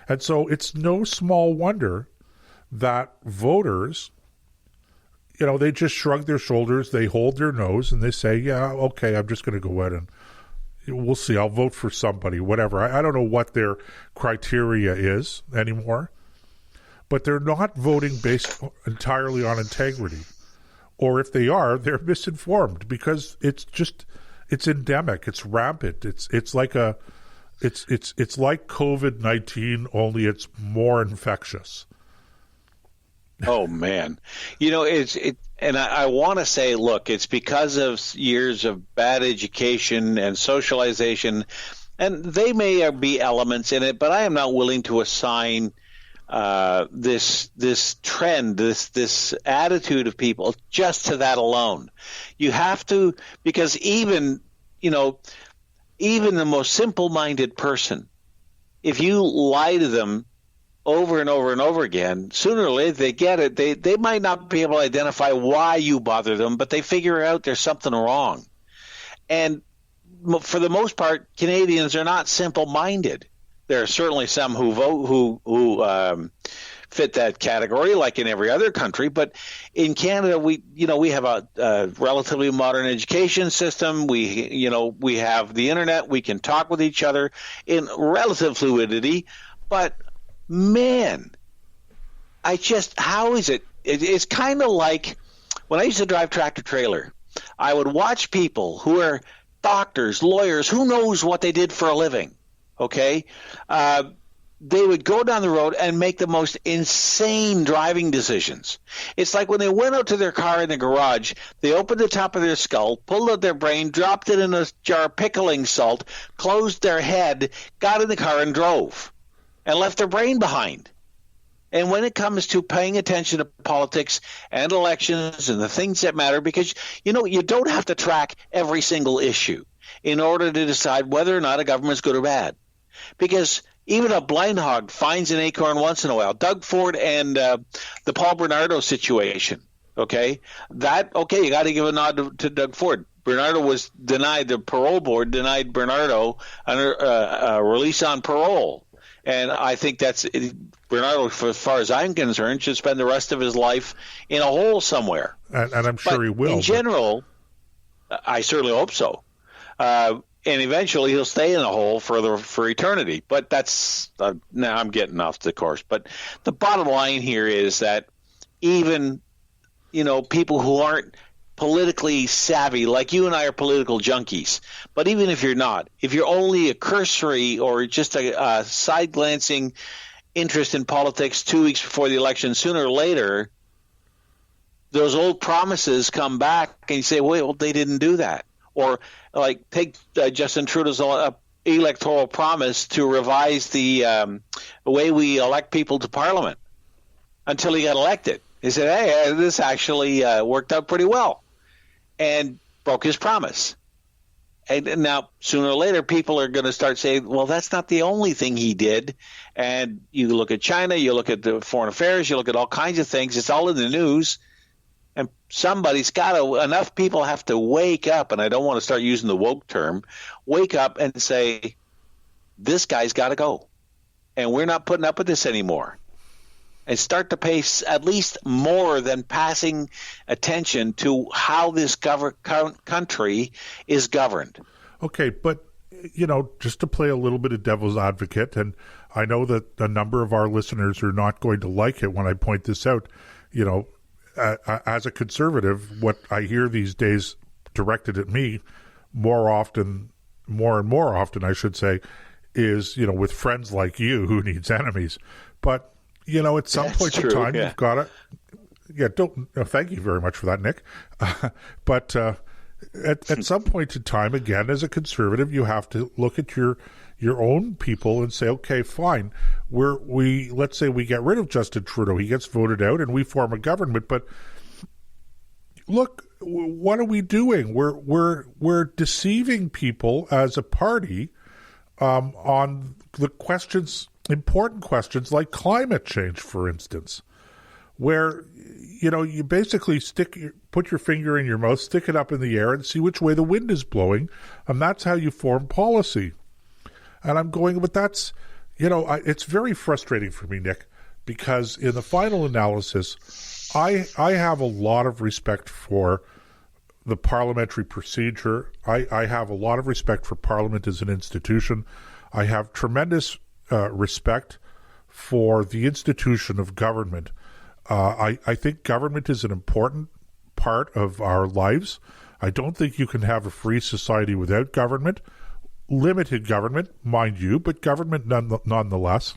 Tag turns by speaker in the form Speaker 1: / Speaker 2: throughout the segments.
Speaker 1: And so it's no small wonder that voters, they just shrug their shoulders, they hold their nose, and they say, yeah, okay, I'm just going to go ahead and we'll see. I'll vote for somebody, whatever. I don't know what their criteria is anymore, but they're not voting based entirely on integrity. Or if they are, they're misinformed because it's endemic. It's rampant. It's like COVID-19, only it's more infectious.
Speaker 2: Oh man, and I want to say, look, it's because of years of bad education and socialization, and they may be elements in it, but I am not willing to assign this trend, this attitude of people just to that alone. You have to, because even the most simple-minded person, if you lie to them over and over and over again, sooner or later they get it. They might not be able to identify why you bother them, but they figure out there's something wrong. And for the most part, Canadians are not simple-minded. There are certainly some who vote who fit that category, like in every other country. But in Canada, we have a relatively modern education system. We have the internet. We can talk with each other in relative fluidity. But man, how is it? It's kind of like when I used to drive tractor trailer. I would watch people who are doctors, lawyers, who knows what they did for a living. Okay, they would go down the road and make the most insane driving decisions. It's like when they went out to their car in the garage, they opened the top of their skull, pulled out their brain, dropped it in a jar of pickling salt, closed their head, got in the car and drove, and left their brain behind. And when it comes to paying attention to politics and elections and the things that matter, because, you don't have to track every single issue in order to decide whether or not a government's good or bad. Because even a blind hog finds an acorn once in a while. Doug Ford and the Paul Bernardo situation, you got to give a nod to Doug Ford. Bernardo was denied, the parole board denied Bernardo a release on parole. And I think Bernardo, for as far as I'm concerned, should spend the rest of his life in a hole somewhere.
Speaker 1: And I'm sure he will.
Speaker 2: In general, I certainly hope so. And eventually he'll stay in a hole for eternity. But that's now I'm getting off the course. But the bottom line here is that even people who aren't politically savvy, like you and I are political junkies, but even if you're not, if you're only a cursory or just a side-glancing interest in politics 2 weeks before the election, sooner or later, those old promises come back and you say, wait, well, they didn't do that. Or like take Justin Trudeau's electoral promise to revise the way we elect people to Parliament until he got elected. He said, hey, this actually worked out pretty well, and broke his promise. And now, sooner or later, people are going to start saying, well, that's not the only thing he did. And you look at China, you look at the foreign affairs, you look at all kinds of things. It's all in the news. And somebody's got to – enough people have to wake up, and I don't want to start using the woke term, wake up and say, this guy's got to go. And we're not putting up with this anymore. And start to pay at least more than passing attention to how this country is governed.
Speaker 1: Okay, but, just to play a little bit of devil's advocate, and I know that a number of our listeners are not going to like it when I point this out, as a conservative, what I hear these days directed at me more and more often, I should say, is, with friends like you, who needs enemies. But, at some point in time, you've got to, thank you very much for that, Nick. But at some point in time, again, as a conservative, you have to look at your own people and say, okay, fine. Let's say we get rid of Justin Trudeau. He gets voted out and we form a government. But look, what are we doing? We're deceiving people as a party on the questions, important questions like climate change, for instance, where you basically put your finger in your mouth, stick it up in the air, and see which way the wind is blowing, and that's how you form policy. And I'm going, but that's, it's very frustrating for me, Nick, because in the final analysis, I have a lot of respect for the parliamentary procedure. I have a lot of respect for Parliament as an institution. I have tremendous respect for the institution of government. I think government is an important part of our lives. I don't think you can have a free society without government. Limited government, mind you, but government nonetheless.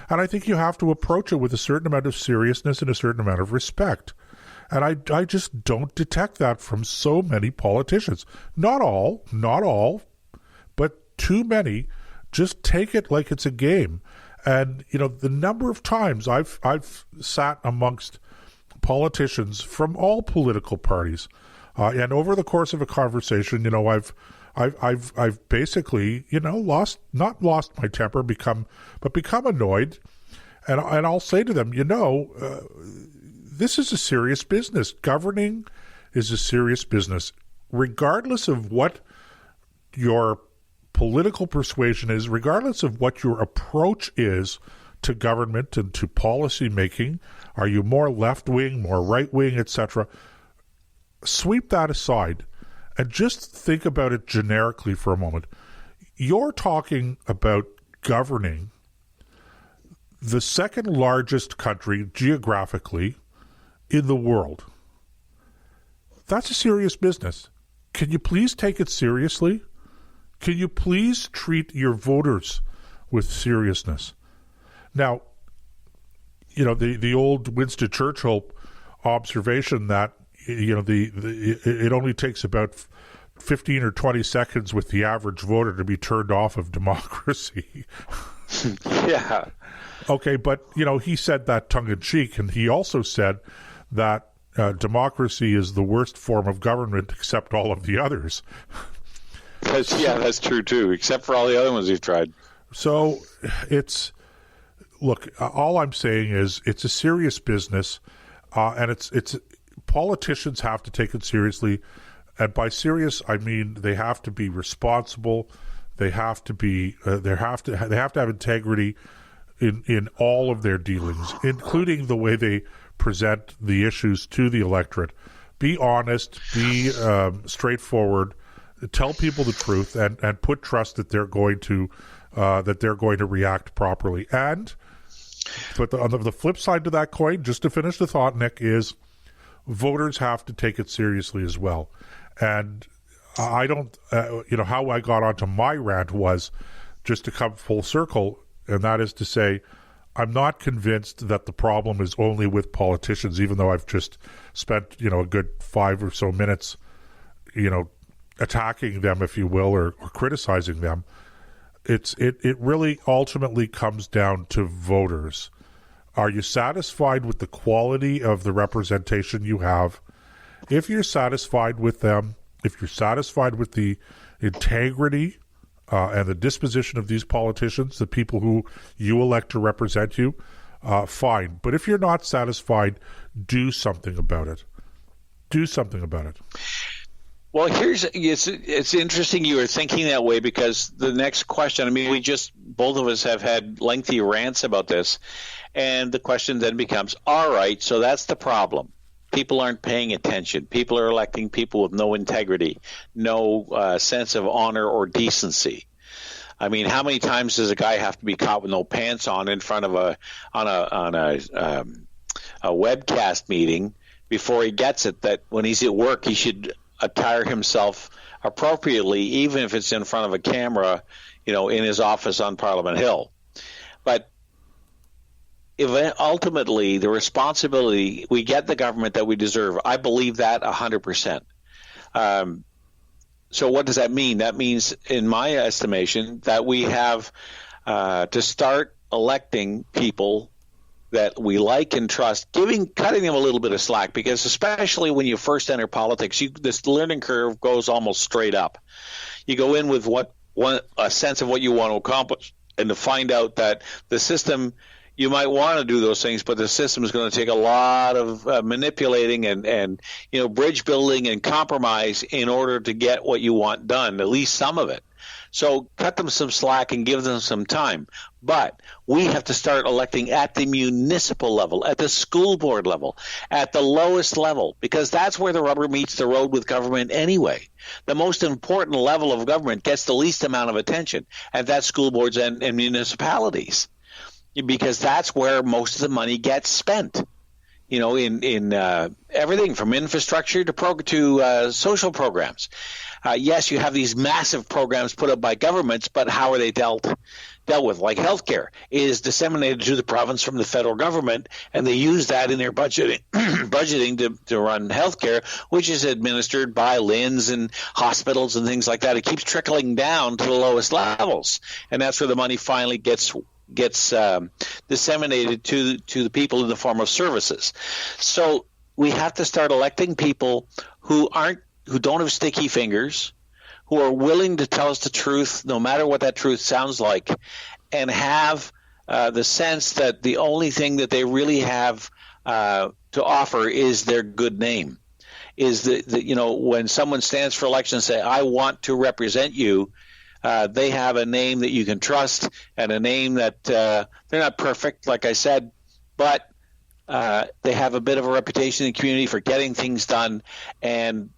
Speaker 1: And I think you have to approach it with a certain amount of seriousness and a certain amount of respect. And I just don't detect that from so many politicians. Not all, but too many just take it like it's a game. And, the number of times I've sat amongst politicians from all political parties, and over the course of a conversation, I've basically, not lost my temper, become annoyed. And I'll say to them, this is a serious business. Governing is a serious business. Regardless of what your political persuasion is, regardless of what your approach is to government and to policy making, are you more left-wing, more right-wing, etc., sweep that aside and just think about it generically for a moment. You're talking about governing the second largest country geographically in the world. That's a serious business. Can you please take it seriously? Can you please treat your voters with seriousness? Now, the old Winston Churchill observation that it only takes about 15 or 20 seconds with the average voter to be turned off of democracy.
Speaker 2: Yeah.
Speaker 1: Okay, but, he said that tongue-in-cheek, and he also said that democracy is the worst form of government except all of the others.
Speaker 2: That's true, too, except for all the other ones you've tried.
Speaker 1: So look, all I'm saying is it's a serious business, and it's politicians have to take it seriously. And by serious, I mean they have to be responsible. They have to be. They have to have integrity in all of their dealings, including the way they present the issues to the electorate. Be honest. Be straightforward. Tell people the truth, and put trust that they're going to react properly. But on the flip side to that coin, just to finish the thought, Nick, is voters have to take it seriously as well. And I don't, how I got onto my rant was just to come full circle, and that is to say, I'm not convinced that the problem is only with politicians, even though I've just spent, a good 5 or so minutes, attacking them, if you will, or criticizing them. It really ultimately comes down to voters. Are you satisfied with the quality of the representation you have? If you're satisfied with them, if you're satisfied with the integrity and the disposition of these politicians, the people who you elect to represent you, fine. But if you're not satisfied, do something about it. Do something about it.
Speaker 2: Well, it's interesting you were thinking that way, because the next question, both of us have had lengthy rants about this, and the question then becomes, all right, so that's the problem. People aren't paying attention. People are electing people with no integrity, no sense of honor or decency. How many times does a guy have to be caught with no pants on in front of a webcast meeting before he gets it that when he's at work he should attire himself appropriately, even if it's in front of a camera, in his office on Parliament Hill. But ultimately, the responsibility, we get the government that we deserve. I believe that 100%. So what does that mean? That means, in my estimation, that we have to start electing people that we like and trust, cutting them a little bit of slack, because especially when you first enter politics, this learning curve goes almost straight up. You go in with a sense of what you want to accomplish, and to find out that the system you might want to do those things, but the system is going to take a lot of manipulating and bridge building and compromise in order to get what you want done, at least some of it. So cut them some slack and give them some time. But we have to start electing at the municipal level, at the school board level, at the lowest level, because that's where the rubber meets the road with government anyway. The most important level of government gets the least amount of attention, and that's school boards and municipalities, because that's where most of the money gets spent. In everything from infrastructure to social programs. Yes, you have these massive programs put up by governments, but how are they dealt with? Like healthcare is disseminated to the province from the federal government, and they use that in their budgeting to run healthcare, which is administered by LHINs and hospitals and things like that. It keeps trickling down to the lowest levels, and that's where the money finally gets disseminated to the people in the form of services. So we have to start electing people who don't have sticky fingers, who are willing to tell us the truth, no matter what that truth sounds like, and have the sense that the only thing that they really have to offer is their good name. Is that when someone stands for election and say, "I want to represent you," they have a name that you can trust, and a name that they're not perfect, like I said, but they have a bit of a reputation in the community for getting things done and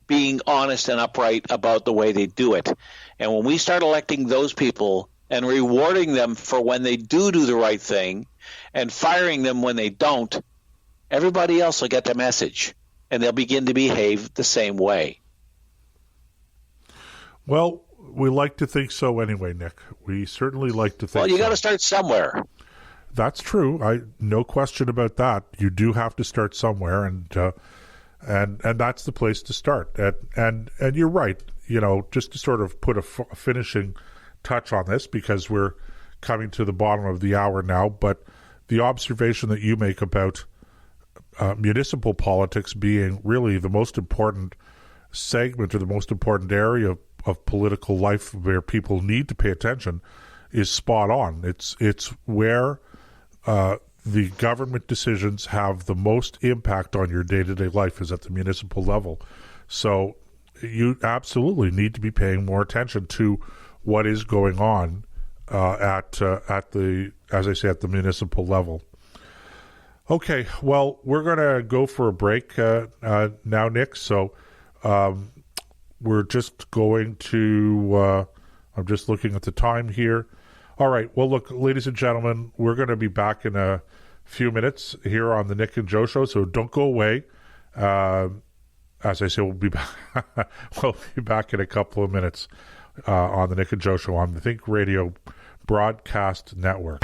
Speaker 2: being honest and upright about the way they do it. And when we start electing those people and rewarding them for when they do the right thing and firing them when they don't, everybody else will get the message, and they'll begin to behave the same way.
Speaker 1: Well, we like to think so anyway, Nick. We certainly like to think so.
Speaker 2: Well, you got to start somewhere.
Speaker 1: That's true. No question about that. You do have to start somewhere, and that's the place to start. And you're right. Just to sort of put a finishing touch on this, because we're coming to the bottom of the hour now. But the observation that you make about municipal politics being really the most important segment or the most important area of political life where people need to pay attention is spot on. It's where the government decisions have the most impact on your day-to-day life is at the municipal level. So you absolutely need to be paying more attention to what is going on at the municipal level. Okay, well, we're going to go for a break now, Nick. So we're just going to I'm just looking at the time here. All right. Well, look, ladies and gentlemen, we're going to be back in a few minutes here on the Nick and Joe Show, so don't go away. As I say, we'll be back in a couple of minutes on the Nick and Joe Show on the Think Radio Broadcast Network.